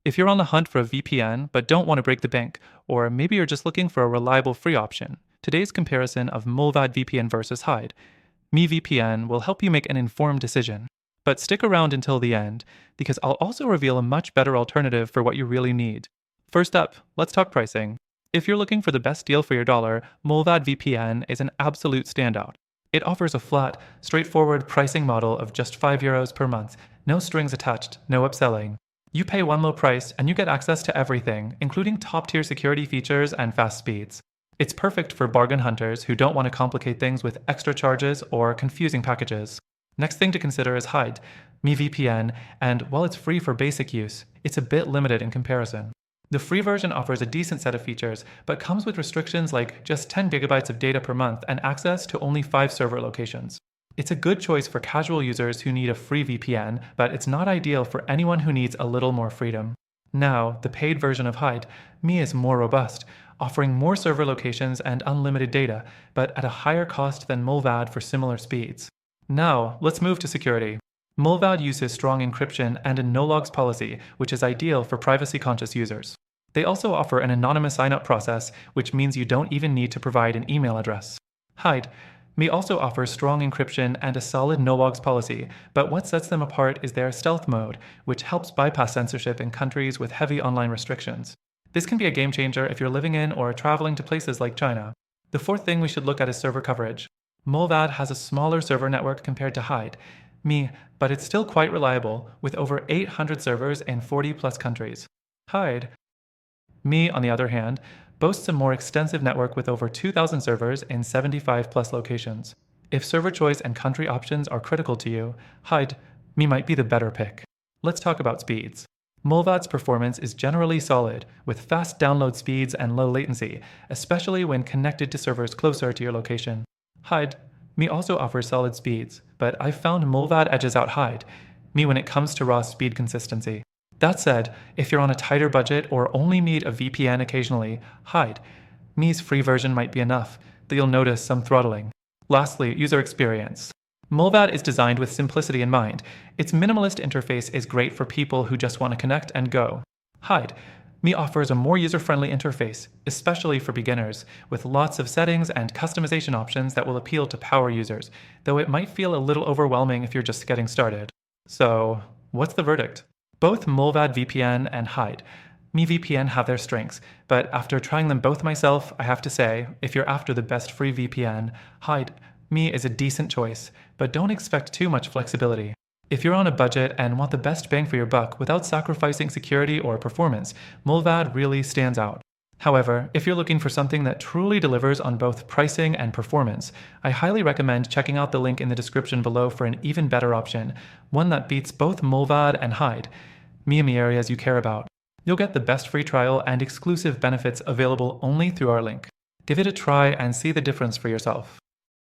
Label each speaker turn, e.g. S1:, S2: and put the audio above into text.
S1: If you're on the hunt for a VPN but don't want to break the bank, or maybe you're just looking for a reliable free option, today's comparison of Mullvad VPN versus Hide, Me VPN will help you make an informed decision. But stick around until the end, because I'll also reveal a much better alternative for what you really need. First up, let's talk pricing. If you're looking for the best deal for your dollar, Mullvad VPN is an absolute standout. It offers a flat, straightforward pricing model of just €5 per month, no strings attached, no upselling. You pay one low price and you get access to everything, including top-tier security features and fast speeds. It's perfect for bargain hunters who don't want to complicate things with extra charges or confusing packages. Next thing to consider is Hide, Me VPN, and while it's free for basic use, it's a bit limited in comparison. The free version offers a decent set of features, but comes with restrictions like just 10 gigabytes of data per month and access to only 5 server locations. It's a good choice for casual users who need a free VPN, but it's not ideal for anyone who needs a little more freedom. Now, the paid version of Hide, Me is more robust, offering more server locations and unlimited data, but at a higher cost than Mullvad for similar speeds. Now, let's move to security. Mullvad uses strong encryption and a no-logs policy, which is ideal for privacy-conscious users. They also offer an anonymous sign-up process, which means you don't even need to provide an email address. Hide, Me also offers strong encryption and a solid no-logs policy, but what sets them apart is their stealth mode, which helps bypass censorship in countries with heavy online restrictions. This can be a game changer if you're living in or traveling to places like China. The fourth thing we should look at is server coverage. Mullvad has a smaller server network compared to Hide, Me, but it's still quite reliable, with over 800 servers in 40-plus countries. Hide, Me, on the other hand, boasts a more extensive network with over 2,000 servers in 75-plus locations. If server choice and country options are critical to you, Hide, Me might be the better pick. Let's talk about speeds. Mullvad's performance is generally solid, with fast download speeds and low latency, especially when connected to servers closer to your location. Hide, Me also offers solid speeds, but I've found Mullvad edges out Hide, Me when it comes to raw speed consistency. That said, if you're on a tighter budget or only need a VPN occasionally, Hide, Me's free version might be enough, though you'll notice some throttling. Lastly, user experience. Mullvad is designed with simplicity in mind. Its minimalist interface is great for people who just want to connect and go. Hide, Me offers a more user-friendly interface, especially for beginners, with lots of settings and customization options that will appeal to power users, though it might feel a little overwhelming if you're just getting started. So, what's the verdict? Both Mullvad VPN and Hide, Me VPN have their strengths, but after trying them both myself, I have to say, if you're after the best free VPN, Hide, Me is a decent choice, but don't expect too much flexibility. If you're on a budget and want the best bang for your buck without sacrificing security or performance, Mullvad really stands out. However, if you're looking for something that truly delivers on both pricing and performance, I highly recommend checking out the link in the description below for an even better option, one that beats both Mullvad and Hide, Me in the areas you care about. You'll get the best free trial and exclusive benefits available only through our link. Give it a try and see the difference for yourself.